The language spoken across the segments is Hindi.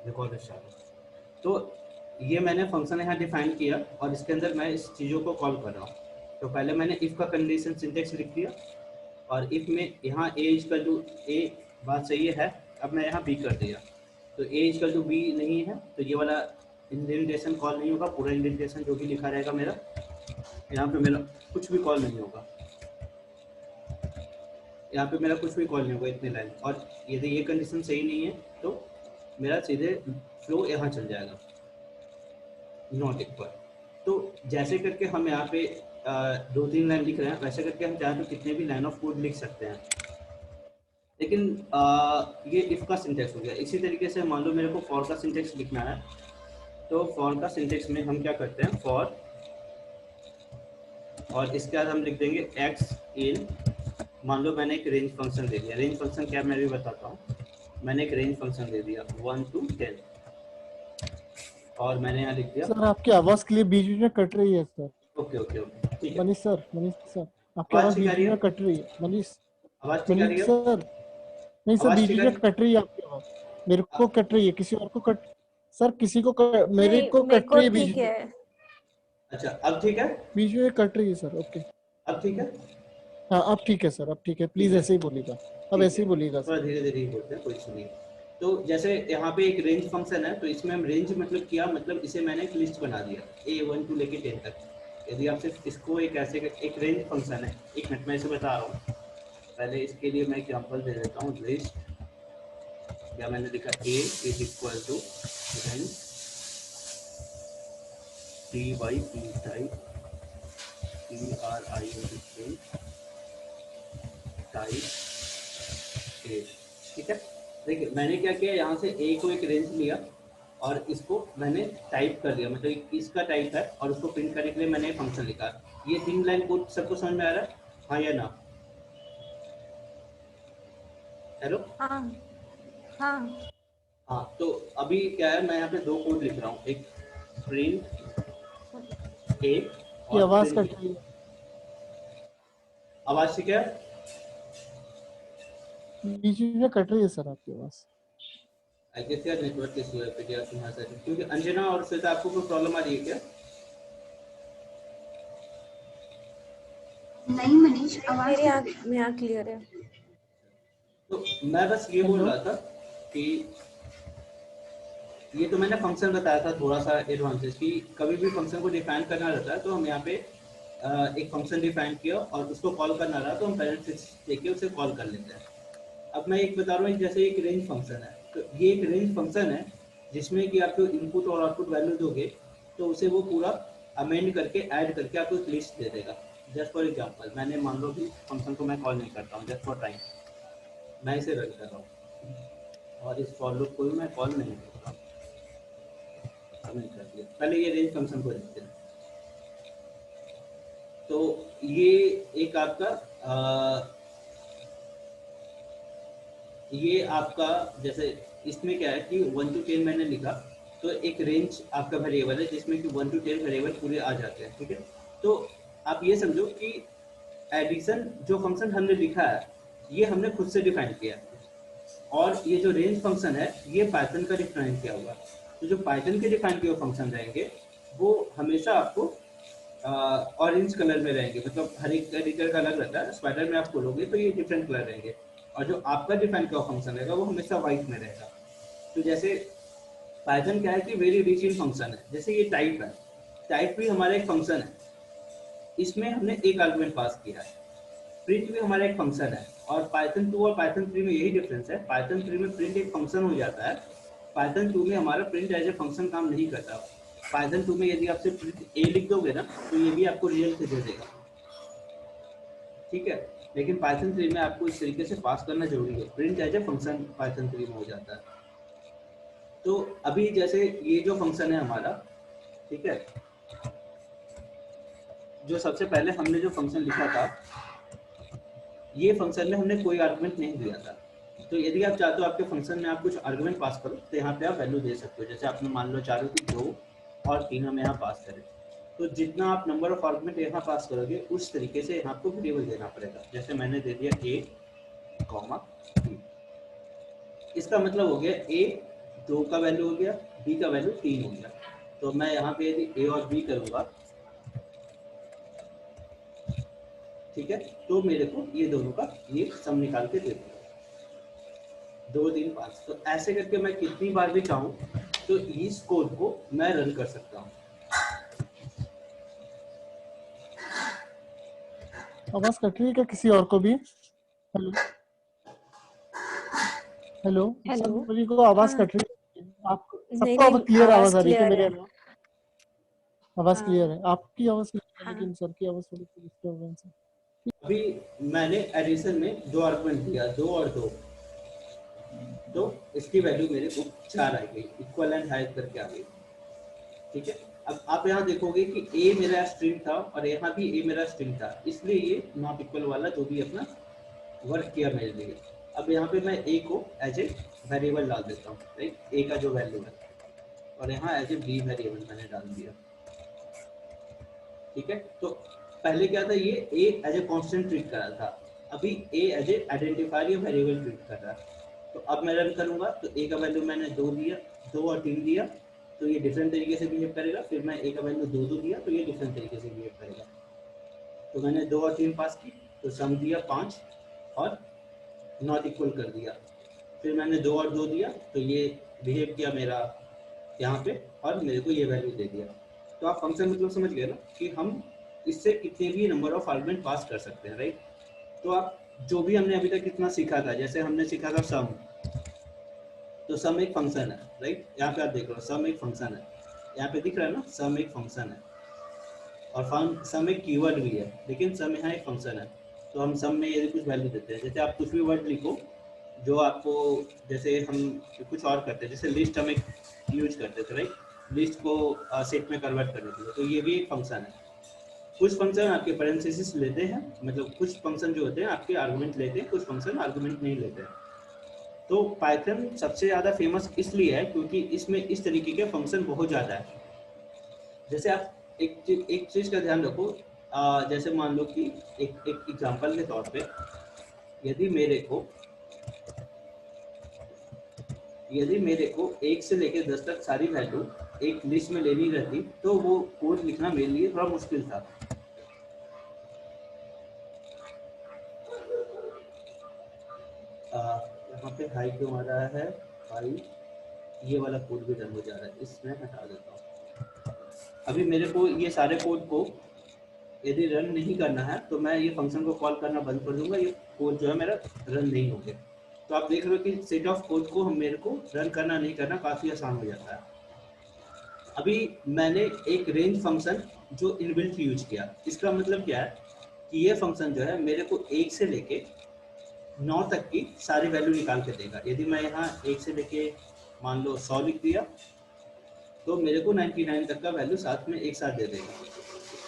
Record start. तो ये मैंने फंक्शन यहाँ डिफाइन किया और इसके अंदर मैं इस चीज़ों को कॉल कर रहा हूँ। तो पहले मैंने इफ़ का कंडीशन सिंटेक्स लिख दिया और इफ़ में यहाँ ए इक्वल टू ए बात सही है, अब मैं यहाँ बी कर दिया। तो ए इक्वल टू बी नहीं है तो ये वाला इंडेंटेशन कॉल नहीं होगा, पूरा इंडेंटेशन जो भी लिखा रहेगा मेरा यहाँ पे मेरा कुछ भी कॉल नहीं होगा, यहाँ पे मेरा कुछ भी कॉल नहीं होगा इतने लाइन। और यदि ये कंडीशन सही नहीं है तो मेरा सीधे फ्लो यहाँ चल जाएगा नॉट इक्वल। तो जैसे करके हम यहाँ पे 2-3 लाइन लिख रहे हैं, वैसे करके हम चाहे तो कितने भी लाइन ऑफ कोड लिख सकते हैं। लेकिन ये इफ का सिंटेक्स हो गया। इसी तरीके से मान लो मेरे को फॉर का सिंटेक्स लिखना है, तो फॉर का सिंटेक्स में हम क्या करते हैं, फॉर और इसके बाद हम लिख देंगे एक्स इन, मान लो मैंने एक रेंज फंक्शन दे दिया। रेंज फंक्शन क्या मैं भी बताता हूँ। मैंने एक रेंज फंक्शन दे दिया 1 to 10 और मैंने यहाँ लिख दिया। सर आपकी आवाज क्लियर बीच बीच में कट रही है सर। ओके ओके ओके ठीक है। मनीष सर आपकी आवाज बीच बीच में कट रही है। मनीष सर नहीं सर, बीच बीच में कट रही है आपकी आवाज, मेरे को कट रही है, किसी और को कट, सर किसी को मेरे को कट रही है बीच में। अच्छा अब ठीक है, बीच में कट रही है सर। ओके अब ठीक है। हाँ अब ठीक है सर, अब ठीक है। प्लीज ऐसे ही बोलिएगा, अब ऐसे ही बोलिएगा थोड़ा सर। धीरे धीरे ही बोलते हैं, कोई सुनिए। तो जैसे यहाँ पे एक रेंज फंक्शन है, तो इसमें हम रेंज मतलब क्या, मतलब इसे मैंने एक लिस्ट बना दिया A1 to लेके 10 तक। यदि आप सिर्फ इसको एक ऐसे एक रेंज फंक्शन है, एक मिनट में इसे बता रहा हूँ। पहले इसके लिए मैं एग्जांपल दे देता हूँ। लिस्ट या मैंने लिखा A is equal to range T/P type TRING type A, ठीक है। देखिए मैंने क्या किया, यहाँ से A को एक रेंज लिया और इसको मैंने टाइप कर दिया, मतलब इसका टाइप है, और उसको प्रिंट करने के लिए मैंने फंक्शन लिखा। ये 3 लाइन कोड सबको समझ में आ रहा है, हाँ या ना? हेलो हाँ हाँ हाँ। तो अभी क्या है, मैं यहाँ पे 2 कोड लिख रहा हूँ, एक प्रिंट A की और आवाज प्रिंट कट रही है। आवाज ठीक है? बीच में कट रही है सर आपकी आवाज। आई गेस यार नेटवर्क इशू है फिर यार तुम्हारे साथ, क्योंकि अंजना और श्वेता आपको कोई प्रॉब्लम आ रही है क्या? नहीं मनीष, आवाज मेरे यहाँ क्लियर है। तो मैं बस ये बोल रहा था कि ये तो मैंने फंक्शन बताया था थोड़ा सा एडवांटेज कि कभी भी फंक्शन को डिफाइन करना रहता है, तो हम यहाँ पे एक फंक्शन डिफाइन किया और उसको कॉल करना रहा तो हम पैरेंथेसिस देके उसे कॉल कर लेते हैं। अब मैं एक बता रहा हूँ, जैसे एक रेंज फंक्शन है, तो ये एक रेंज फंक्शन है जिसमें कि आपको इनपुट और आउटपुट वैल्यू दोगे तो उसे वो पूरा अमेंड करके ऐड करके आपको एक लिस्ट दे देगा। जस्ट फॉर एग्जाम्पल मैंने मान लो कि फंक्शन को मैं कॉल नहीं करता हूँ, जस्ट फॉर टाइम मैं इसे रन कर रहा हूँ और इस फॉर लूप को भी मैं कॉल नहीं करता हूँ। पहले ये रेंज फंक्शन को लिखते हैं। तो ये एक आपका ये आपका जैसे इसमें क्या है कि 1 to 10 मैंने लिखा, तो एक रेंज आपका वेरिएबल है जिसमें कि 1 to 10 वेरिएबल पूरे आ जाते हैं, ठीक है। तो आप ये समझो कि एडिशन जो फंक्शन हमने लिखा है ये हमने खुद से डिफाइन किया, और ये जो रेंज फंक्शन है ये पाइथन का डिफाइन किया हुआ। तो जो पाइथन के डिफाइन किए हुए फंक्शन रहेंगे वो हमेशा आपको ऑरेंज कलर में रहेंगे, मतलब हर एक एडिटर का अलग रहता है। स्पाइडर में आप खोलोगे तो ये डिफरेंट कलर रहेंगे, और जो आपका डिफाइन किया फंक्शन रहेगा वो हमेशा व्हाइट में रहेगा। तो जैसे पाइथन क्या है कि वेरी रिच इन फंक्शन है। जैसे ये टाइप है, टाइप भी हमारा एक फंक्शन है, इसमें हमने एक आर्गुमेंट पास किया है। प्रिंट भी हमारा एक फंक्शन है, और पाइथन 2 और पाइथन 3 में यही डिफरेंस है। पाइथन 3 में प्रिंट एक फंक्शन हो जाता है, पाइथन 2 में हमारा प्रिंट एज ए फंक्शन काम नहीं करता। पाइथन 2 में यदि आपसे प्रिंट ए लिख दोगे ना तो ये भी आपको रियल से दे देगा, ठीक है। लेकिन पाइथन 3 में आपको इस तरीके से पास करना जरूरी है, print as a function Python 3 में हो जाता है। तो अभी जैसे ये जो फंक्शन है हमारा, ठीक है, जो सबसे पहले हमने जो फंक्शन लिखा था ये फंक्शन में हमने कोई आर्गुमेंट नहीं दिया था। तो यदि आप चाहते हो आपके फंक्शन में आप कुछ आर्गुमेंट पास करो तो यहाँ पे आप वैल्यू दे सकते हो। जैसे आपने मान लो चारों की 2 और 3 हम यहाँ पास करें, तो जितना आप नंबर ऑफ आर्गुमेंट यहाँ पास करोगे उस तरीके से यहाँ आपको वेरिएबल देना पड़ेगा। जैसे मैंने दे दिया a, b, इसका मतलब हो गया a 2 का वैल्यू हो गया, बी का वैल्यू 3 हो गया। तो मैं यहाँ पे यदि ए और बी करूँगा, ठीक है, तो मेरे को ये दोनों का ये सम निकाल के दे देगा 2 3 5। तो ऐसे करके मैं कितनी बार भी चाहूँ तो इस कोड को मैं रन कर सकता हूँ। आवाज कट रही है क्या किसी और को भी? Hello hello hello. सभी को आवाज हाँ। कट रही है? आप नहीं सबको नहीं, क्लियर आवाज आवाज आ रही है कि क्लियर मेरे है। अलावा? आवाज हाँ क्लियर है, आपकी आवाज क्लियर है, हाँ। लेकिन सर की आवाज थोड़ी सी डिस्टर्बेंस है। अभी मैंने एडिशन में 2 आर्गुमेंट दिया, 2 और 2, तो इसकी वैल्यू मेरे को 4 आ गई, इक्वल एंड हायर करके आ गई। ठीक है, अब आप यहाँ देखोगे कि ए मेरा स्ट्रिंग था और यहाँ भी ए मेरा स्ट्रिंग था, इसलिए ये नॉट इक्वल वाला जो भी अपना वर्क किया मेरे लिए। अब यहाँ पे मैं ए को एज ए वेरिएबल डाल देता हूँ, राइट, ए का जो वैल्यू है, और यहाँ एज ए बी वेरिएबल मैंने डाल दिया। ठीक है, तो पहले क्या था, ये ए एज ए कांस्टेंट ट्रीट कर रहा था, अभी ए एज ए आइडेंटिफायर या वेरिएबल ट्रीट कर रहा है। तो अब मैं रन करूंगा तो ए का वैल्यू मैंने 2 दिया, 2 और 3 दिया, तो ये डिफरेंट तरीके से बिहेव करेगा। फिर मैं ए का वैल्यू 2 दिया तो ये डिफरेंट तरीके से बिहेव करेगा। तो मैंने 2 और 3 पास की तो सम दिया 5 और नॉट इक्वल कर दिया। फिर मैंने 2 और 2 दिया तो ये बिहेव किया मेरा यहाँ पे और मेरे को ये वैल्यू दे दिया। तो आप फंक्शन मतलब समझ गए ना कि हम इससे कितने भी नंबर ऑफ आर्गुमेंट पास कर सकते हैं, राइट। तो आप जो भी हमने अभी तक कितना सीखा था, जैसे हमने सीखा था सम, तो सम एक फंक्शन है, राइट। यहाँ पे आप देख रहे हो सम एक फंक्शन है, यहाँ पे दिख रहा है ना, सम एक फंक्शन है और सम एक कीवर्ड भी है, लेकिन सम यहाँ एक फंक्शन है। तो हम सम में यदि कुछ वैल्यू देते हैं, जैसे आप कुछ भी वर्ड लिखो जो आपको, जैसे हम कुछ और करते हैं, जैसे लिस्ट हम एक यूज करते थे, राइट, लिस्ट को सेट में कन्वर्ट करने के लिए, तो ये भी एक फंक्शन है। कुछ फंक्शन आपके पैरेंथेसिस लेते हैं, मतलब कुछ फंक्शन जो होते हैं आपके आर्गुमेंट लेते हैं, कुछ फंक्शन आर्गुमेंट नहीं लेते हैं। तो पाइथन सबसे ज़्यादा फेमस इसलिए है क्योंकि इसमें इस तरीके के फंक्शन बहुत ज़्यादा है। जैसे आप एक चीज़ का ध्यान रखो, जैसे मान लो कि एक एग्जांपल के तौर पे यदि मेरे को 1 से लेकर 10 तक सारी वैल्यू एक लिस्ट में लेनी रहती तो वो कोड लिखना मेरे लिए थोड़ा मुश्किल था। यहाँ पे हाई क्यों आ रहा है, हाई ये वाला कोड भी रन हो जा रहा है, इसमें हटा देता हूँ। अभी मेरे को ये सारे कोड को यदि रन नहीं करना है तो मैं ये फंक्शन को कॉल करना बंद कर दूंगा, ये कोड जो है मेरा रन नहीं हो गया। तो आप देख रहे हो कि सेट ऑफ कोड को मेरे को रन करना नहीं करना काफ़ी आसान हो जाता है। अभी मैंने एक रेंज फंक्शन जो इनबिल्ट यूज किया, इसका मतलब क्या है कि ये फंक्शन जो है मेरे को 1 से लेके 9 तक की सारी वैल्यू निकाल के देगा। यदि मैं यहाँ 1 से लेके मान लो 100 लिख दिया तो मेरे को 99 तक का वैल्यू साथ में एक साथ दे देगा।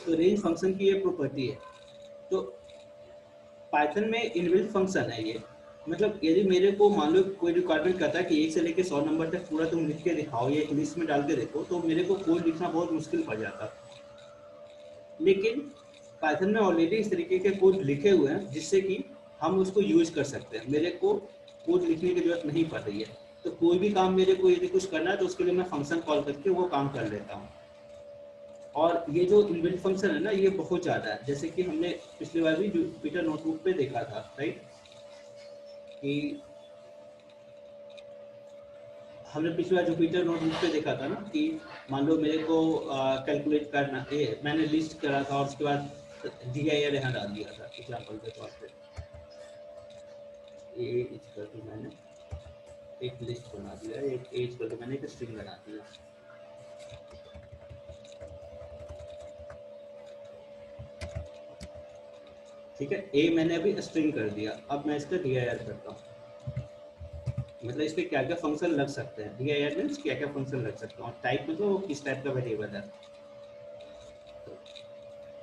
तो रेंज फंक्शन की ये प्रॉपर्टी है। तो पाइथन में इनबिल्ट फंक्शन है ये, मतलब यदि मेरे को मान लो कोई रिक्वायरमेंट करता है कि 1 से लेके 100 नंबर तक पूरा तुम लिख के दिखाओ या एक लिस्ट में डाल के देखो, तो मेरे को कोड लिखना बहुत मुश्किल पड़ जाता। लेकिन पाइथन में ऑलरेडी इस तरीके के कोड लिखे हुए हैं जिससे कि हम उसको यूज कर सकते हैं। मेरे को कोड लिखने की जरूरत नहीं पड़ रही है, तो कोई भी काम मेरे को यदि कुछ करना है तो उसके लिए मैं फंक्शन कॉल करके वो काम कर लेता हूँ। और ये जो इनबिल्ट फंक्शन है ना, ये बहुत ज़्यादा है। जैसे कि हमने पिछली बार भी जुपिटर नोटबुक पे देखा था, राइट, कि हमने पिछली बार जुपिटर नोटबुक पे देखा था ना कि मान लो मेरे को कैलकुलेट करना है, मैंने लिस्ट करा था और उसके बाद DIR यहाँ डाल दिया था एग्जाम्पल के तौर पे। ए इज करके मैंने एक लिस्ट बना दिया, एक एज करके मैंने एक स्ट्रिंग बना दिया। ठीक है, ए मैंने अभी स्ट्रिंग कर दिया, अब मैं इसका DIR करता हूँ, मतलब इस पे क्या क्या फंक्शन लग सकते हैं। DIR मीन्स क्या क्या फंक्शन लग सकते हैं, और टाइप में तो किस टाइप का वेरिएबल है।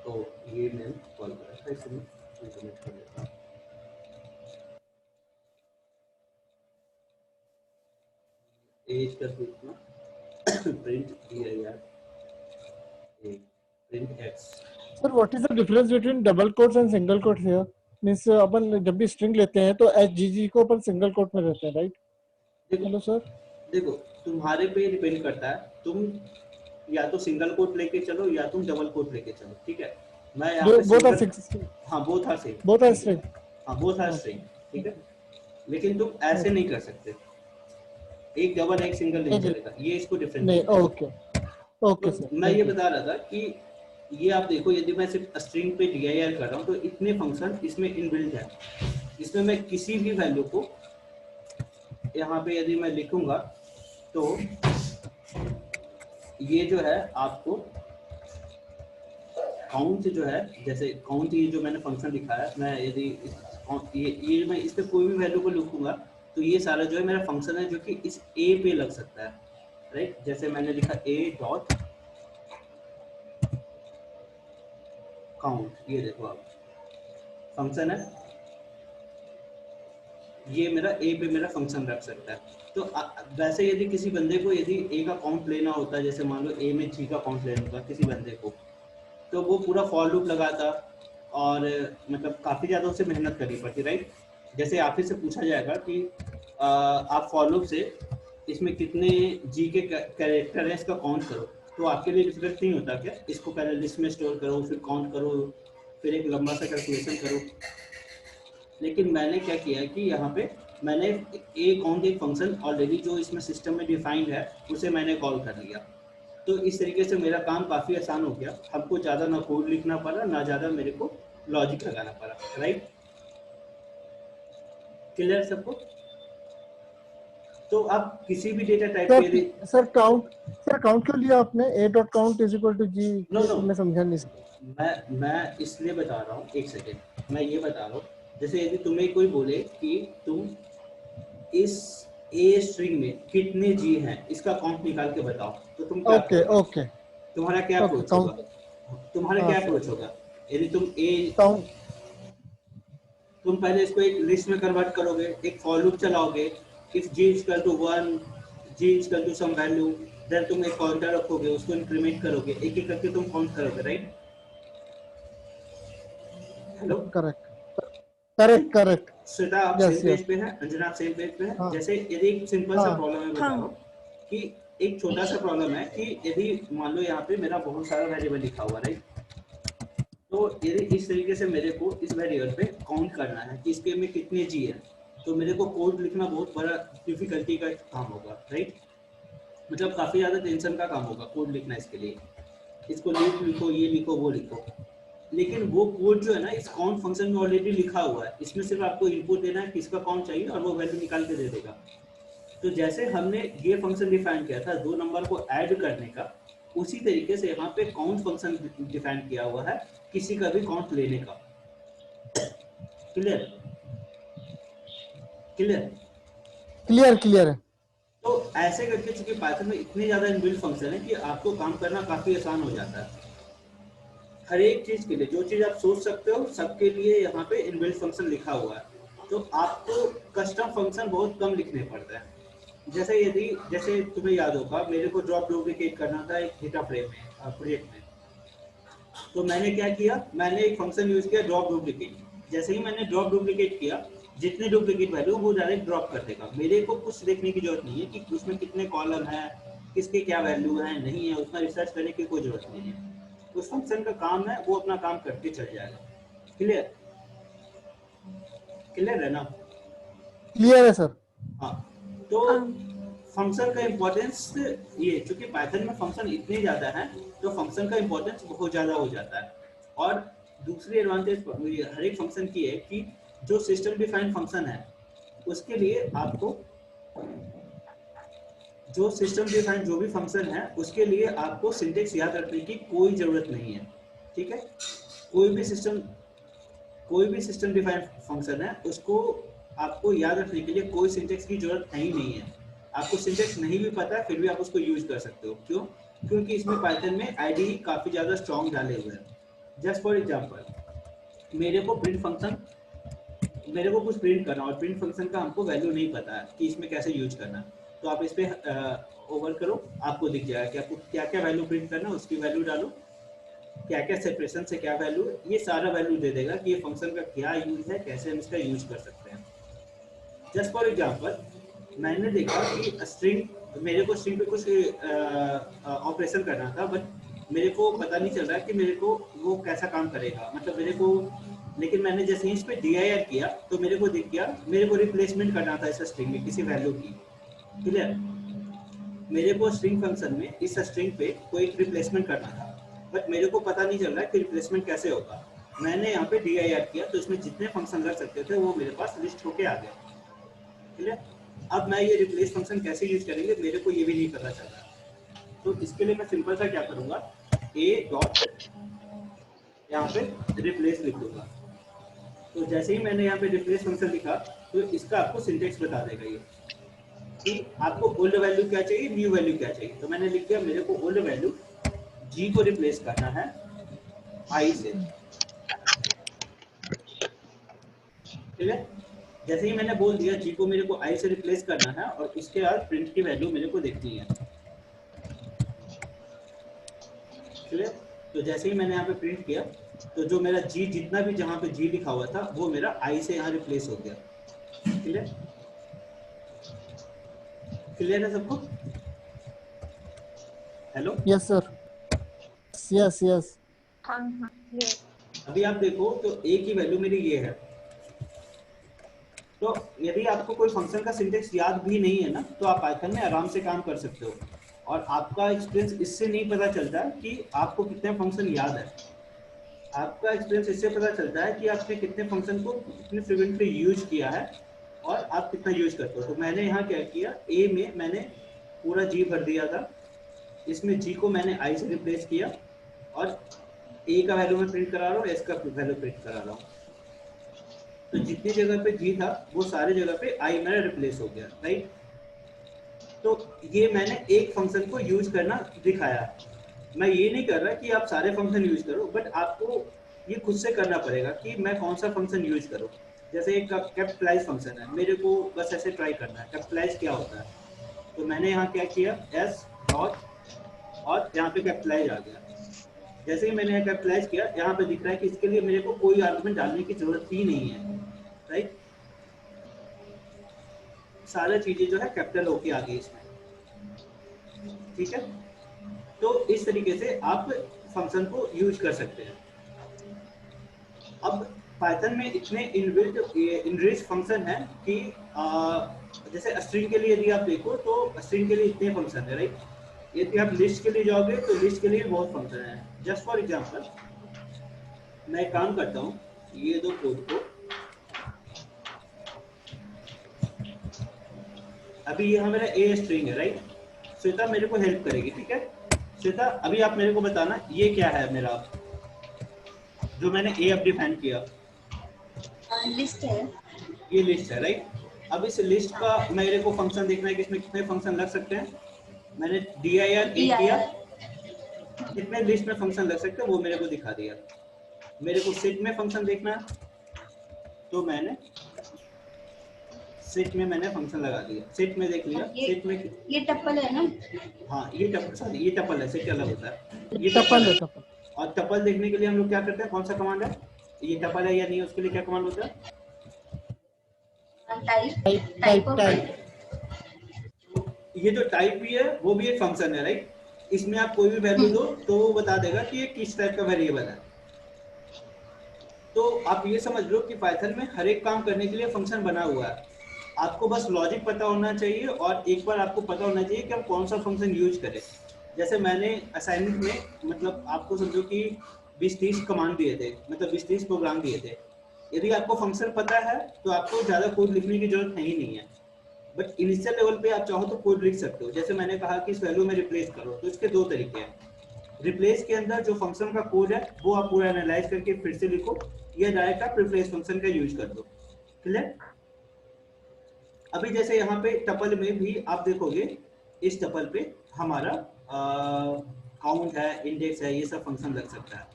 तो ये मैं कॉल करा था, इसमें इंटरनेट कर देता हूँ। एज कर देना print DIR print x। Sir what is the difference between double quotes and single quotes here? Means अपन जब भी स्ट्रिंग लेते हैं तो HGG को अपन सिंगल कोट में रहते हैं, राइट? Hello sir. देखो तुम्हारे पे डिपेंड करता है, तुम या तो सिंगल कोट लेके चलो या तुम डबल कोट लेके चलो, ठीक है। मैं यहाँ पे बोथ आर सिंगल, सिक्स, हाँ both are same, both are ठीक है, स्ट्रिंग। हाँ बोथ आर ओके सेम, ठीक है। लेकिन तुम ऐसे नहीं कर सकते, एक डबल एक सिंगल नहीं एग्री। चलेगा, ये इसको नहीं, डिफरेंशिएट है। ओके ओके तो सर, मैं ये थैंक यू। बता रहा था कि ये आप देखो, यदि मैं सिर्फ स्ट्रिंग पे dir कर रहा हूँ तो इतने फंक्शन इसमें इनबिल्ट है। इसमें मैं किसी भी वैल्यू को यहाँ पे यदि मैं लिखूंगा तो ये जो है आपको काउंट जो है, जैसे काउंट ये जो मैंने फंक्शन लिखा है, मैं यदि ये मैं इस पे कोई भी वैल्यू को लिखूंगा तो ये सारा जो है मेरा फंक्शन है जो कि इस ए पे लग सकता है, राइट। जैसे मैंने लिखा ए डॉट काउंट, ये देखो आप फंक्शन है, ये मेरा ए पे मेरा फंक्शन रख सकता है। तो वैसे यदि किसी बंदे को यदि ए का काउंट लेना होता है, जैसे मान लो ए में जी का काउंट लेना होता है किसी बंदे को, तो वो पूरा फॉर लूप लगाता और मतलब काफ़ी ज़्यादा उसे मेहनत करनी पड़ती, राइट। जैसे आप ही से पूछा जाएगा कि आप फॉर लूप से इसमें कितने जी के कैरेक्टर हैं इसका काउंट करो, तो आपके लिए डिफिकल्ट नहीं होता क्या? इसको पहले लिस्ट में स्टोर करो, फिर काउंट करो, फिर एक लंबा सा कैलकुलेशन करो। लेकिन मैंने क्या किया है कि यहाँ पे मैंने ए काउंट एक फंक्शन ऑलरेडी जो इसमें सिस्टम में डिफाइंड है उसे मैंने कॉल कर लिया। तो इस तरीके से मेरा काम काफ़ी आसान हो गया, हमको ज़्यादा ना कोड लिखना पड़ा ना ज़्यादा मेरे को लॉजिक लगाना पड़ा, राइट। क्लियर सबको? तो आप किसी भी डेटा टाइप सर के, सर काउंट क्यों लिया आपने? A dot count is equal to G, no no, मैं समझा नहीं सर। मैं इसलिए बता रहा हूँ, एक सेकेंड, मैं ये बता रहा हूँ, जैसे यदि तुम्हें कोई बोले कि तुम इस ए स्ट्रिंग में कितने जी हैं इसका काउंट निकाल के बताओ, तो तुम क्या ओके करोगे? ओके तुम्हारा क्या ओके अप्रोच होगा? काउंट। तुम्हारा हाँ क्या सर, अप्रोच होगा? यदि तुम ए, काउंट। तुम पहले इसको एक लिस्ट में कन्वर्ट करोगे, एक फॉर लूप चलाओगे, if G equal to 1, G equal to some value, then तुम एक काउंटर रखोगे, उसको इंक्रीमेंट करोगे, एक एक करके तुम काउंट करोगे, right. Hello, correct correct correct. Shweta आप सेम यस पेज यस। पे है, अंजना आप सेम पेज पे है। हाँ जैसे यदि एक सिंपल सा हाँ प्रॉब्लम मैं बता हाँ। रहा हूँ कि एक छोटा सा प्रॉब्लम है कि यदि मान लो यहाँ पे मेरा बहुत सारा वेरिएबल लिखा हुआ, राइट। तो यदि इस तरीके से मेरे को इस वेरिएबल पे काउंट करना है कि इसके में कितने जी है, तो मेरे को कोड लिखना बहुत बड़ा डिफिकल्टी का काम होगा, राइट। मतलब काफ़ी ज़्यादा टेंशन का काम होगा कोड लिखना इसके लिए, इसको लिखो, ये लिखो, वो लिखो। लेकिन वो कोड जो है ना इस काउंट फंक्शन में ऑलरेडी लिखा हुआ है, इसमें सिर्फ आपको इनपुट देना है किसका काउंट चाहिए और वो वैल्यू निकाल के दे देगा। तो जैसे हमने ये फंक्शन डिफाइन किया था दो नंबर को ऐड करने का, उसी तरीके से यहाँ पे काउंट फंक्शन डिफाइन किया हुआ है किसी का भी काउंट लेने का। क्लियर? क्लियर? क्लियर क्लियर है। तो ऐसे करके चूंकि पाइथन में इतने ज्यादा इनबिल्ट फंक्शन है कि आपको काम करना काफी आसान हो जाता है। हर एक चीज के लिए जो चीज आप सोच सकते हो सबके लिए यहाँ पे इनबिल्ट फंक्शन लिखा हुआ है। तो आपको कस्टम फंक्शन बहुत कम लिखने पड़ता है। जैसे तुम्हें याद होगा मेरे को ड्रॉप डुप्लीकेट करना था एक डेटा फ्रेम में प्रोजेक्ट में, तो मैंने क्या किया, मैंने एक फंक्शन यूज किया ड्रॉप डुप्लीकेट। जैसे ही मैंने ड्रॉप डुप्लीकेट किया, जितने डुप्लीकेट वैल्यू वो डायरेक्ट ड्रॉप कर देगा, मेरे को कुछ देखने की जरूरत नहीं है कि उसमें कितने कॉलम है, किसके क्या वैल्यू है, नहीं है, उतना रिसर्च करने की कोई जरूरत नहीं है। उस फंक्शन का काम है वो अपना काम करके चल जाएगा। क्लियर? क्लियर है ना? क्लियर है सर। हाँ। तो हाँ फंक्शन का इम्पोर्टेंस ये, चूंकि पाइथन में फंक्शन इतने ज़्यादा हैं तो फंक्शन का इम्पोर्टेंस बहुत ज़्यादा हो जाता है। और दूसरी एडवांटेज हर एक फंक्शन की है कि जो सिस्टम डिफाइंड फंक्शन है उसके लिए आपको, जो सिस्टम डिफाइंड जो भी फंक्शन है उसके लिए आपको सिंटेक्स याद रखने की कोई ज़रूरत नहीं है, ठीक है। कोई भी सिस्टम डिफाइंड फंक्शन है उसको आपको याद रखने के लिए कोई सिंटेक्स की जरूरत है ही नहीं है। आपको सिंटेक्स नहीं भी पता है फिर भी आप उसको यूज कर सकते हो। क्यों? क्योंकि इसमें पाइथन में आईडी काफ़ी ज़्यादा स्ट्रॉन्ग डाले हुए हैं। जस्ट फॉर एग्जांपल, मेरे को कुछ प्रिंट करना और प्रिंट फंक्शन का हमको वैल्यू नहीं पता है कि इसमें कैसे यूज करना है, तो आप इस पर ओवर करो, आपको दिख जाएगा कि आपको क्या क्या वैल्यू प्रिंट करना है, उसकी वैल्यू डालो, क्या क्या सेपरेशन से क्या वैल्यू है, ये सारा वैल्यू दे देगा कि ये फंक्शन का क्या यूज है, कैसे हम इसका यूज कर सकते हैं। जस्ट फॉर एग्जांपल, मैंने देखा कि स्ट्रिंग, मेरे को स्ट्रिंग पे कुछ ऑपरेशन करना था, बट मेरे को पता नहीं चल रहा कि मेरे को वो कैसा काम करेगा, मतलब मेरे को, लेकिन मैंने जैसे ही इस पे dir किया तो मेरे को दिख गया, मेरे को रिप्लेसमेंट करना था इस स्ट्रिंग में किसी वैल्यू की। क्लियर? मेरे को स्ट्रिंग फंक्शन में इस स्ट्रिंग पे कोई रिप्लेसमेंट करना था, बट मेरे को पता नहीं चल रहा है कि रिप्लेसमेंट कैसे होगा। मैंने यहाँ पे dir किया तो इसमें जितने फंक्शन लग सकते थे वो मेरे पास लिस्ट होके आ गया। क्लियर? अब मैं ये रिप्लेस फंक्शन कैसे यूज करेंगे मेरे को ये भी नहीं पता चल रहा, तो इसके लिए मैं सिंपल सा क्या करूंगा, a डॉट यहाँ पे रिप्लेस लिख दूंगा। तो जैसे ही मैंने यहाँ पे रिप्लेस फंक्शन लिखा तो इसका आपको सिंटेक्स बता देगा ये कि आपको ओल्ड वैल्यू क्या चाहिए, न्यू वैल्यू क्या चाहिए। तो मैंने लिख दिया मेरे को ओल्ड वैल्यू g को रिप्लेस करना है i से। ठीक है? जैसे ही मैंने बोल दिया g को मेरे को i से रिप्लेस करना है और इसके बाद प्रिंट की वैल्यू मेरे को देखनी है। क्लियर? तो जैसे ही मैंने यहाँ पे प्रिंट किया तो जो मेरा g जितना भी जहाँ पे g लिखा हुआ था वो मेरा i से यहाँ रिप्लेस हो गया। क्लियर? क्लियर है सबको? Hello? Yes sir, yes yes. हाँ हाँ clear। अभी आप देखो तो a की वैल्यू मेरी ये है। तो यदि आपको कोई फंक्शन का सिंटेक्स याद भी नहीं है ना तो आप पाइथन में आराम से काम कर सकते हो, और आपका एक्सपीरियंस इससे नहीं पता चलता कि आपको कितने फंक्शन याद है। आपका एक्सपीरियंस इससे पता चलता है कि आपने कितने फंक्शन को कितने फ्रिक्वेंटली यूज किया है और आप कितना यूज करते हो। तो मैंने यहाँ क्या किया, a में मैंने पूरा g भर दिया था, इसमें g को मैंने i से रिप्लेस किया और a का वैल्यू मैं प्रिंट करा रहा हूँ, s का वैल्यू प्रिंट करा रहा हूँ। तो जितनी जगह पे g था वो सारे जगह पे i मेरा रिप्लेस हो गया, राइट? तो ये मैंने एक फंक्शन को यूज करना दिखाया। मैं ये नहीं कर रहा कि आप सारे फंक्शन यूज करो, बट आपको ये खुद से करना पड़ेगा कि मैं कौन सा फंक्शन यूज करूँ। जैसे एक कैपिटलाइज फंक्शन है, मेरे को बस ऐसे ट्राई करना है कैपिटलाइज क्या होता है। तो मैंने यहाँ क्या किया, s डॉट और यहाँ पे कैपिटलाइज आ गया। जैसे ही मैंने यहाँ कैपिटलाइज किया यहाँ पे दिख रहा है कि इसके लिए मेरे को कोई आर्गुमेंट डालने की जरूरत ही नहीं है, राइट? सारी चीजें जो है कैपिटल होके आ गई इसमें। ठीक है? तो इस तरीके से आप फंक्शन को यूज कर सकते हैं। अब पाइथन में इतने इनबिल्ट इनरिच फंक्शन है कि जैसे स्ट्रिंग के लिए यदि आप देखो तो स्ट्रिंग के लिए इतने फंक्शन है, राइट? यदि आप लिस्ट के लिए जाओगे तो लिस्ट के लिए बहुत फंक्शन है। जस्ट फॉर एग्जांपल मैं एक काम करता हूँ, ये दो कोड को, अभी ये मेरा ए स्ट्रिंग है, राइट? श्वेता मेरे को हेल्प करेगी, ठीक है? श्वेता अभी आप मेरे को बताना ये क्या है मेरा, जो मैंने ए अब डिफाइन किया। लिस्ट है। ये लिस्ट है, राइट? अब इस लिस्ट का मेरे को फंक्शन देखना है कि इसमें कितने फंक्शन लग सकते हैं। मैंने dir एक किया, कितने लिस्ट में फंक्शन लग सकते हैं वो मेरे को दिखा दिया। मेरे को सेट में फंक्शन देखना है तो मैंने सेट में मैंने फंक्शन लगा दिया, सेट में देख लिया। सेट में ये टप्पल है ना? हाँ ये टप्पल, सॉरी ये टप्पल है, सेट अलग होता है, ये टपल है, टपल। और टपल देखने के लिए हम लोग क्या करते हैं, कौन सा कमांड है, ये टपल है या नहीं उसके लिए क्या कमांड होता है, टाइप। ये जो टाइप भी है वो भी एक फंक्शन है, राइट? इसमें आप कोई भी वैल्यू दो तो वो बता देगा कि ये किस टाइप का वेरिएबल है। तो आप ये समझ लो कि पाइथन में हर एक काम करने के लिए फंक्शन बना हुआ है। आपको बस लॉजिक पता होना चाहिए और एक बार आपको पता होना चाहिए कि आप कौन सा फंक्शन यूज करें। जैसे मैंने असाइनमेंट में मतलब आपको समझो कि 20-30 कमांड दिए थे, मतलब 20-30 प्रोग्राम दिए थे। यदि आपको फंक्शन पता है तो आपको ज़्यादा कोड लिखने की जरूरत है ही नहीं है, बट इनिशियल लेवल पे आप चाहो तो कोड लिख सकते हो। जैसे मैंने कहा कि इस वैल्यू में रिप्लेस करो, तो इसके दो तरीके हैं। रिप्लेस के अंदर जो फंक्शन का कोड है वो आप पूरा एनालाइज करके फिर से लिखो, या डायरेक्ट आप रिप्लेस फंक्शन का यूज कर दो। क्लियर? अभी जैसे यहाँ पे टपल में भी आप देखोगे, इस टपल पे हमारा काउंट है, इंडेक्स है, ये सब फंक्शन लग सकता है।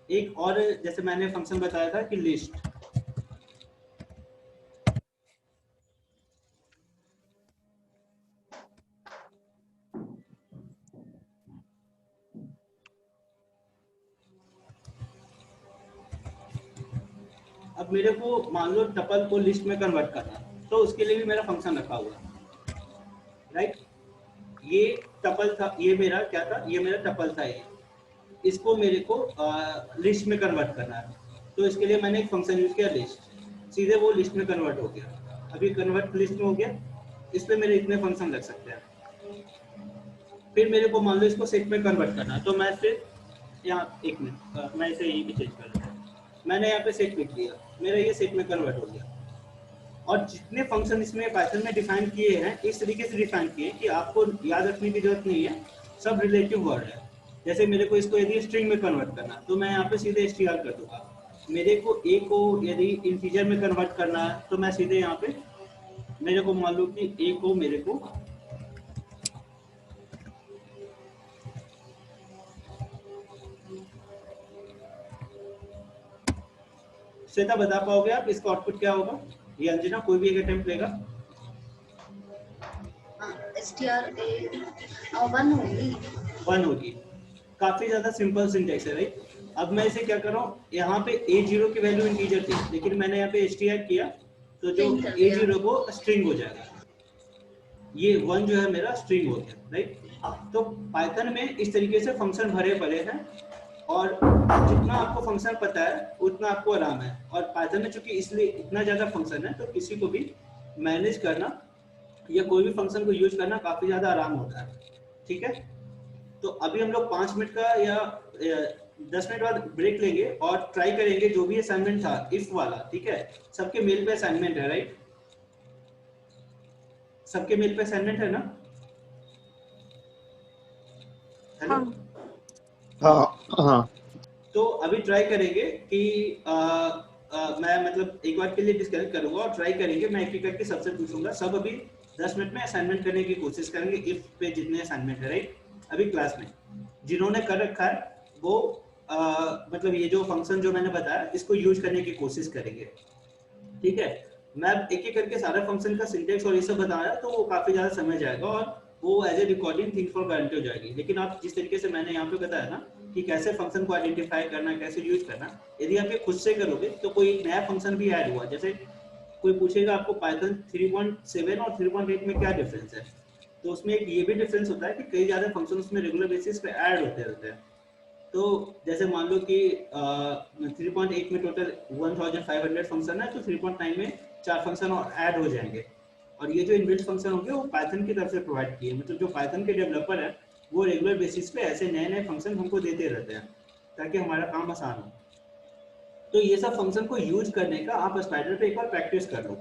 एक और जैसे मैंने फंक्शन बताया था कि लिस्ट, अब मेरे को मान लो टपल को लिस्ट में कन्वर्ट करना, तो उसके लिए भी मेरा फंक्शन रखा हुआ है। ये टपल था, ये मेरा क्या था, ये मेरा टपल था, ये इसको मेरे को लिस्ट में कन्वर्ट करना है। तो इसके लिए मैंने एक फंक्शन यूज किया लिस्ट, सीधे वो लिस्ट में कन्वर्ट हो गया। अभी कन्वर्ट लिस्ट में हो गया, इसमें मेरे इतने फंक्शन लग सकते हैं। फिर मेरे को मान लो इसको सेट में कन्वर्ट करना है, तो मैं फिर यहाँ एक मिनट मैं इसे यहीं पे चेंज कर लेता हूँ। मैंने यहाँ पे सेट लिख दिया, मेरा ये सेट में कन्वर्ट हो गया। और जितने फंक्शन इसमें पाइथन में डिफाइन किए हैं इस तरीके से डिफाइन किए कि आपको याद रखने की जरूरत नहीं है, सब रिलेटिव वर्ड है। जैसे मेरे को इसको यदि स्ट्रिंग में कन्वर्ट करना तो मैं यहाँ पे सीधे str कर दूंगा। मेरे को a को यदि इंटीजर में कन्वर्ट करना है तो मैं सीधे यहाँ पे मेरे को मान लो कि a को मेरे को श्वेता बता पाओगे आप इसका आउटपुट क्या होगा? ये अंजना कोई भी एक अटेम्प्ट लेगा। str 1 होगी, 1 होगी। काफी ज्यादा सिंपल सिंटेक्स है राइट। अब मैं इसे क्या कर रहा हूँ, यहाँ पे a0 की वैल्यू इंटीजर थी लेकिन मैंने यहाँ पे str किया तो जो a0 को स्ट्रिंग हो जाएगा, ये 1 जो है मेरा स्ट्रिंग हो गया राइट। तो पाइथन में इस तरीके से फंक्शन भरे पड़े हैं और जितना आपको फंक्शन पता है उतना आपको आराम है। और पाइथन में चूंकि इसलिए इतना ज्यादा फंक्शन है तो किसी को भी मैनेज करना या कोई भी फंक्शन को यूज करना काफी ज्यादा आराम होता है। ठीक है, तो अभी हम लोग 5 मिनट का या 10 मिनट बाद ब्रेक लेंगे और ट्राई करेंगे जो भी असाइनमेंट था इफ वाला। ठीक है, सबके मेल पे असाइनमेंट है राइट, सबके मेल पे असाइनमेंट है ना? हेलो हाँ। तो अभी ट्राई करेंगे कि मैं मतलब एक बार के लिए डिस्कनेक्ट करूंगा और ट्राई करेंगे, मैं एक एक करके सबसे पूछूंगा। सब अभी 10 मिनट में असाइनमेंट करने की कोशिश करेंगे इफ पे जितने असाइनमेंट है राइट। अभी क्लास में जिन्होंने कर रखा है वो मतलब ये जो फंक्शन जो मैंने बताया इसको यूज करने की कोशिश करेंगे। ठीक है, मैं एक एक करके सारा फंक्शन का सिंटेक्स और ये सब बताया तो वो काफी ज्यादा समझ जाएगा और वो as a recording thing for guarantee हो जाएगी। लेकिन आप जिस तरीके से मैंने यहाँ पे बताया ना कि कैसे फंक्शन को आइडेंटिफाई करना, कैसे यूज करना, यदि आप ये खुद से करोगे तो कोई नया फंक्शन भी ऐड हुआ, जैसे कोई पूछेगा आपको पाइथन 3.7 और 3.8 में क्या डिफरेंस है, तो उसमें एक ये भी डिफरेंस होता है कि कई ज्यादा फंक्शन उसमें रेगुलर बेसिस पे ऐड होते रहते हैं। तो जैसे मान लो कि 3.8 में टोटल 1500 फंक्शन है तो 3.9 में 4 फंक्शन और ऐड हो जाएंगे। और ये जो इनबिल्ट फंक्शन होंगे वो पाइथन की तरफ से प्रोवाइड किए, मतलब जो पाइथन के डेवलपर है वो रेगुलर बेसिस पे ऐसे नए नए फंक्शन हमको देते रहते हैं ताकि हमारा काम आसान हो। तो ये सब फंक्शन को यूज करने का आप स्पाइडर पे एक बार प्रैक्टिस कर लो,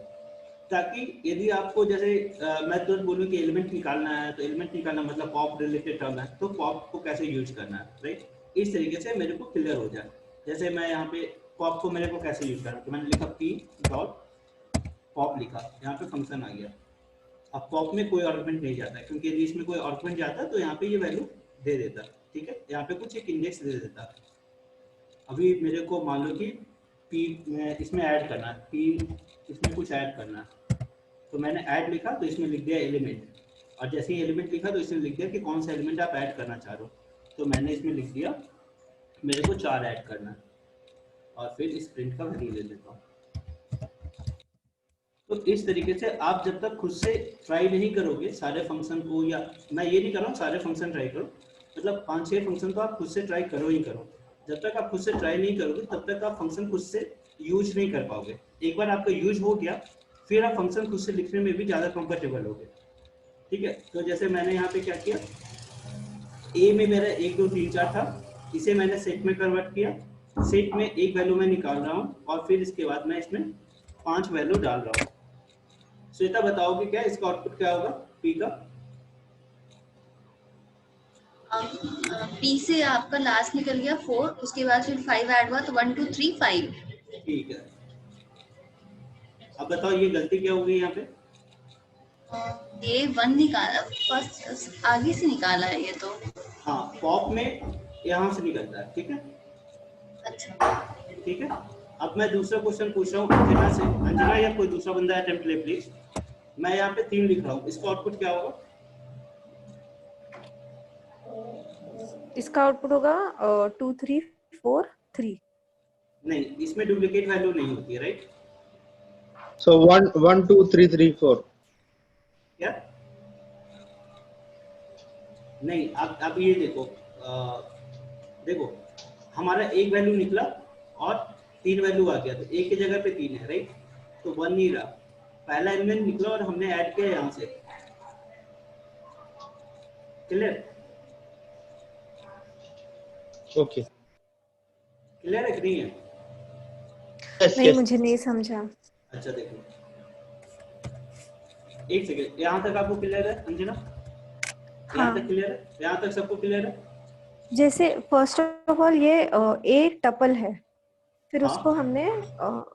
ताकि यदि आपको जैसे मैं तुरंत बोलूँ कि एलिमेंट निकालना है तो एलिमेंट निकालना मतलब पॉप रिलेटेड टर्म है तो पॉप को कैसे यूज करना है राइट, इस तरीके से मेरे को क्लियर हो जाए। जैसे मैं यहाँ पे पॉप को मेरे को कैसे यूज करना, तो मैंने लिखा p डॉट पॉप लिखा, यहाँ पे फंक्शन आ गया। अब पॉप में कोई आर्गुमेंट नहीं जाता है क्योंकि यदि इसमें कोई आर्गुमेंट जाता तो यहाँ पे ये वैल्यू दे देता। ठीक है, यहाँ पे कुछ एक इंडेक्स दे देता। अभी मेरे को मान लो कि p इसमें ऐड करना है, p इसमें कुछ ऐड करना है तो मैंने ऐड लिखा तो इसमें लिख दिया एलिमेंट, और जैसे ही एलिमेंट लिखा तो इसमें लिख दिया कि कौन सा एलिमेंट आप ऐड करना चाह रहे हो, तो मैंने इसमें लिख दिया मेरे को 4 ऐड करना है और फिर इस प्रिंट का वैल्यू ले लेता हूँ। तो इस तरीके से आप जब तक खुद से ट्राई नहीं करोगे सारे फंक्शन को, या मैं ये नहीं कर रहा हूँ सारे फंक्शन ट्राई करो, मतलब 5-6 फंक्शन तो आप खुद से ट्राई करो ही करो। जब तक आप खुद से ट्राई नहीं करोगे तब तक आप फंक्शन खुद से यूज नहीं कर पाओगे। एक बार आपका यूज हो गया फिर आप फंक्शन खुद से लिखने में भी ज़्यादा कंफर्टेबल होगे। ठीक है, तो जैसे मैंने यहाँ पे क्या किया, ए में मेरा 1 2 3 4 था, इसे मैंने सेट में कन्वर्ट किया, सेट में एक वैल्यू मैं निकाल रहा हूँ और फिर इसके बाद मैं इसमें 5 वैल्यू डाल रहा हूँ। श्वेता बताओगे क्या इसका आउटपुट क्या होगा p का? p से आपका लास्ट निकल गया 4, उसके बाद फिर 5 ऐड हुआ तो 1 2 3 5। ठीक है, अब बताओ ये गलती क्या होगी यहाँ पे? ये 1 निकाला फर्स्ट, आगे से निकाला है ये तो। हाँ, पॉप में यहाँ से निकलता है। ठीक है, अच्छा ठीक है। अब मैं दूसरा क्वेश्चन पूछ रहा हूँ अंजना से। अंजना या कोई दूसरा बंदा अटेम्प्ट ले प्लीज। मैं यहाँ पे 3 लिख रहा हूँ, इसका आउटपुट क्या होगा? इसका आउटपुट होगा 2 3 4 3। नहीं, इसमें डुप्लीकेट वैल्यू नहीं होती है राइट। So 1 1 2 3 3 4. क्या नहीं, आप ये देखो, देखो हमारा एक वैल्यू निकला और 3 वैल्यू आ गया, तो एक की जगह पे 3 है, राइट? तो 1 नहीं रहा, पहला एलिमेंट निकला और हमने ऐड किया यहाँ से। क्लियर? ओके। क्लियर है कि नहीं है? यस नहीं, यस। मुझे नहीं समझा। अच्छा देखो, एक सेकेंड, यहाँ तक आपको क्लियर है अंजना? यहाँ तक हाँ, क्लियर है? यहाँ तक सबको क्लियर है? जैसे फर्स्ट ऑफ ऑल ये एक टपल है, फिर हाँ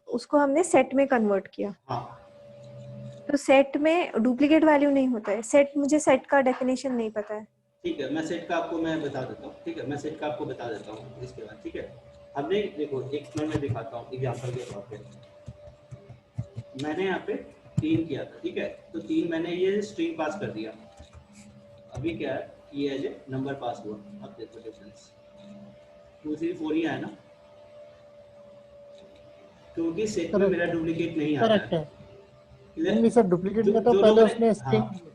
उसको हमने सेट में कन्वर्ट किया। हाँ, तो सेट में डुप्लीकेट वैल्यू नहीं होता है। मुझे सेट का डेफिनेशन नहीं पता है। ठीक है, मैं सेट का आपको मैं बता देता हूँ। ठीक है, मैं सेट का आपको बता देता हूँ इसके बाद। ठीक है, हमने देखो, एक मैं दिखाता हूँ एग्जाम्पल के तौर पे। मैंने यहाँ पे 3 किया था, ठीक है, तो 3 मैंने ये स्ट्रिंग पास कर दिया। अभी क्या है, ये एज ए नंबर पास हुआ। अब देखो डिफरेंस 2 3 4 ही आया ना, क्योंकि सेट में मेरा डुप्लीकेट नहीं आता करेक्ट है। है। नहीं सर, डुप्लीकेट में तो जो पहले लोगों ने, उसने हाँ, स्ट्रिंग।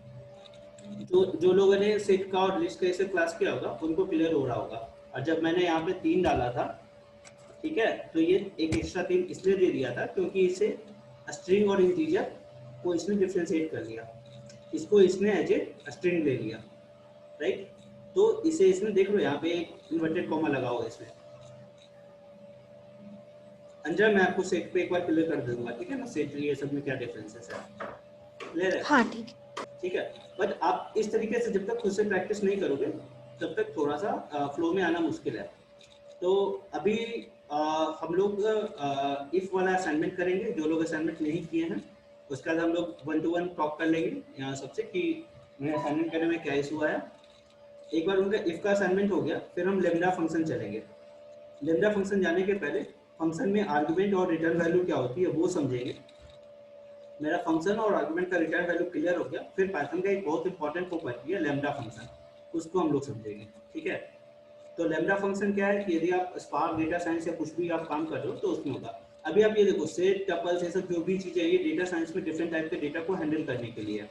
जो लोगों ने सेट का और लिस्ट का इसे क्लास किया होगा उनको क्लियर हो रहा होगा। और जब मैंने यहाँ पे 3 डाला था, ठीक है, तो ये एक एक्स्ट्रा 3 इसलिए दे दिया था क्योंकि इसे स्ट्रिंग और इंटीजर को इसने डिफ्रेंशिएट कर लिया, इसको इसने एज ए स्ट्रिंग ले लिया, राइट? तो इसे इसमें देख लो, यहाँ पे एक इन्वर्टेड कॉमा लगा हुआ है इसमें। अंजर, मैं आपको सेट पे एक बार क्लियर कर दूंगा, ठीक है ना, सेट ये सब में क्या डिफरेंसेस है, क्लियर है? हाँ, ठीक है। ठीक है, बट आप इस तरीके से जब तक खुद से प्रैक्टिस नहीं करोगे तब तक थोड़ा सा फ्लो में आना मुश्किल है। तो अभी हम लोग इफ वाला असाइनमेंट करेंगे। जो लोग असाइनमेंट नहीं किए हैं उसके बाद हम लोग 1 to 1 टॉक कर लेंगे यहाँ सबसे कि मेरे असाइनमेंट करने में क्या इशू आया। एक बार उनका इफ का असाइनमेंट हो गया, फिर हम लेमडा फंक्शन चलेंगे। लेमडा फंक्शन जाने के पहले फंक्शन में आर्गुमेंट और रिटर्न वैल्यू क्या होती है वो समझेंगे। मेरा फंक्शन और आर्गुमेंट का रिटर्न वैल्यू क्लियर हो गया, फिर पाइथन का एक बहुत इंपॉर्टेंट प्रॉपर्टी है लैम्डा फंक्शन, उसको हम लोग समझेंगे। ठीक है, तो लैम्डा फंक्शन क्या है कि यदि आप स्पार्क डेटा साइंस या कुछ भी आप काम कर रहे हो तो उसमें होगा। अभी आप ये देखो, सेट, टपल्स, ये सब जो भी चीज़ें ये डेटा साइंस में डिफरेंट टाइप के डेटा को हैंडल करने के लिए है।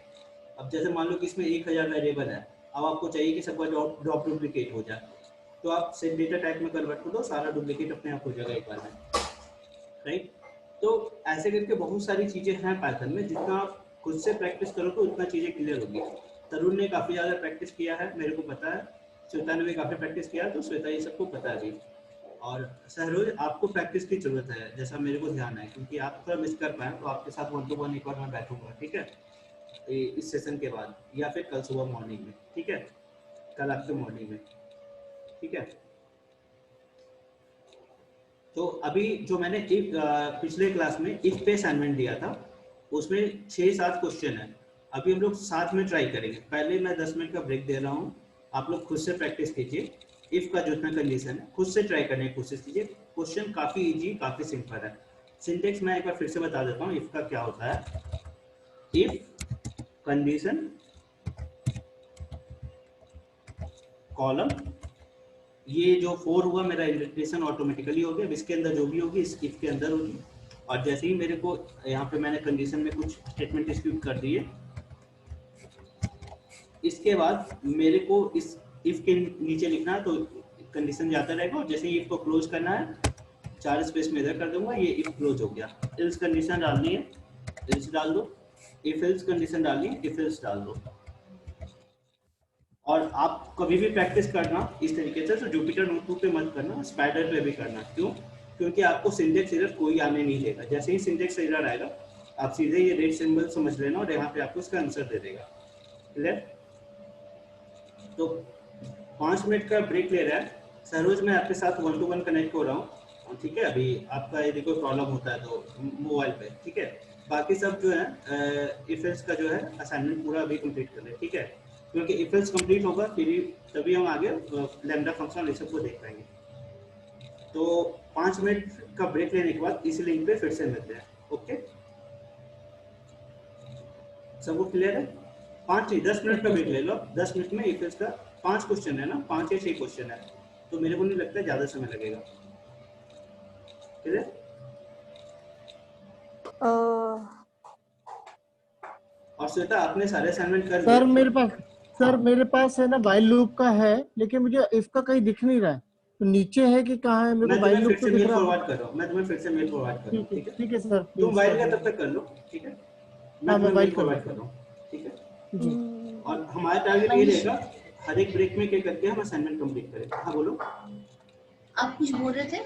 अब जैसे मान लो कि इसमें 1000 वेरिएबल है, अब आपको चाहिए कि सबका ड्रॉप डुप्लीकेट हो जाए, तो आप सेट डेटा टाइप में कन्वर्ट कर दो, सारा डुप्लीकेट अपने आप हो जाएगा एक बार में, राइट? तो ऐसे करके बहुत सारी चीज़ें हैं पाइथन में, जितना आप खुद से प्रैक्टिस करो तो उतना चीज़ें क्लियर होगी। तरुण ने काफ़ी ज़्यादा प्रैक्टिस किया है, मेरे को पता है। श्वेता ने भी काफ़ी प्रैक्टिस किया है, तो श्वेता ये सबको पता है अभी। और सहरोज, आपको प्रैक्टिस की ज़रूरत है, जैसा मेरे को ध्यान है, क्योंकि आप थोड़ा मिस कर पाए तो आपके साथ 1 to 1 एक बार मैं बैठूंगा, ठीक है, इस सेशन के बाद या फिर कल सुबह मॉर्निंग में, ठीक है, कल आपके मॉर्निंग में, ठीक है। तो अभी जो मैंने पिछले क्लास में इफ पे असाइनमेंट दिया था, उसमें 6-7 क्वेश्चन है। अभी हम लोग साथ में ट्राई करेंगे। पहले मैं 10 मिनट का ब्रेक दे रहा हूँ, आप लोग खुद से प्रैक्टिस कीजिए। इफ का जितना कंडीशन है खुद से ट्राई करने की कोशिश कीजिए। क्वेश्चन काफ़ी इजी, काफ़ी सिंपल है। सिंटेक्स मैं एक बार फिर से बता देता हूँ इफ का क्या होता है। इफ कंडीशन कॉलम, ये जो 4 हुआ मेरा इंडेंटेशन ऑटोमेटिकली हो गया। इसके अंदर जो भी होगी इस इफ के अंदर होगी। और जैसे ही मेरे को यहाँ पे मैंने कंडीशन में कुछ स्टेटमेंट एक्सिक्यूट कर दिए, इसके बाद मेरे को इस इफ के नीचे लिखना है, तो कंडीशन जाता रहेगा। और जैसे ही इफ को क्लोज करना है, 4 स्पेस में इधर कर दूंगा, ये इफ क्लोज हो गया। एल्स कंडीशन डालनी है, एल्स डाल दो। इफ एल्स कंडीशन डालनी है, इफ एल्स डाल दो। और आप कभी भी प्रैक्टिस करना इस तरीके से, तो जुपिटर नोटबुक पे मत करना, स्पाइडर पे भी करना। क्यों? क्योंकि आपको सिंटेक्स एरर कोई आने नहीं देगा। जैसे ही सिंटेक्स एरर आएगा, आप सीधे ये रेड सिंबल समझ लेना और यहाँ पे आपको इसका आंसर दे देगा। क्लियर? तो 5 मिनट का ब्रेक ले रहा है सरोज। मैं आपके साथ 1 to 1 कनेक्ट हो रहा हूँ, ठीक है। अभी आपका यदि कोई प्रॉब्लम होता है तो मोबाइल पे, ठीक है। बाकी सब जो है इफ एल्स का जो है असाइनमेंट पूरा अभी कंप्लीट कर ले, ठीक है, क्योंकि इफ एल्स कंप्लीट होगा फिर तभी हम आगे लैम्डा फंक्शन ये सब को देख पाएंगे। तो 5 मिनट का ब्रेक लेने के बाद इस लिंक पे फिर से मिलते हैं। ओके, सबको क्लियर है? 5 नहीं 10 मिनट का ब्रेक ले लो। 10 मिनट में इफ एल्स का 5 क्वेश्चन है ना, 5 या 6 क्वेश्चन है, तो मेरे को नहीं लगता ज़्यादा समय लगेगा। क्लियर? और श्वेता, आपने सारे असाइनमेंट कर लिए? सर मेरे पास सर मेरे पास है ना वाइल लूप का है, लेकिन मुझे इफ का कहीं दिख नहीं रहा है, तो नीचे है कि कहाँ है? मेरे मैं को वाइल तुम्हें लूप फिर तो से दिख मेल रहा है। फॉरवर्ड कर रहा हूँ, मैं तुम्हें फिर से मेल फॉरवर्ड कर रहा हूँ, ठीक है? ठीक है सर, तुम प्लीज वाइल का सर। तब तक कर लो, ठीक है? मैं हाँ, मैं तुम्हें वाइल मेल कर फॉरवर्ड लेता कर रहा हूँ, ठीक है? हूँ जी। और हमारा टारगेट ये मनीष, रहेगा हर एक ब्रेक में क्या करके हम असाइनमेंट कंप्लीट करें। हाँ बोलो। आप कुछ बोल रहे थे?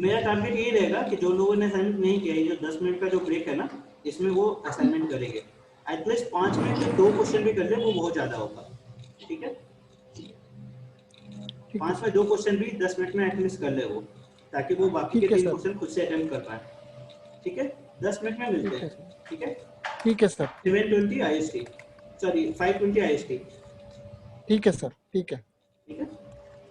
मेरा टारगेट यही रहेगा कि जो लोगों ने असाइनमेंट नहीं किया है, जो 10 मिनट का जो ब्रेक है ना, इसमें वो असाइनमेंट करेंगे। एटलीस्ट 5 मिनट में 2 क्वेश्चन भी कर ले, वो बहुत ज्यादा होगा, ठीक है? ठीक है 5 में सर। 2 क्वेश्चन भी 10 मिनट में एटलीस्ट कर ले वो, ताकि वो बाकी के ठीक है 3 सर। क्वेश्चन खुद से अटेम्प्ट कर पाए, ठीक है? 10 मिनट में मिलते ठीक है हैं, सर। ठीक है? ठीक है सर। 7:20 IST, सॉरी 5:20 IST, ठीक है सर। ठीक है। ठीक है?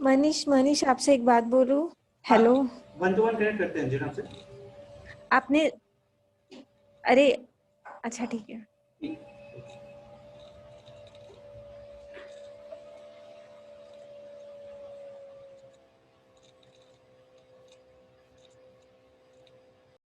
मनीष आपसे एक बात बोलूं? हाँ, हेलो, 1 to 1 कनेक्ट करते हैं जीना से। आपने, अरे अच्छा ठीक है। ठीक।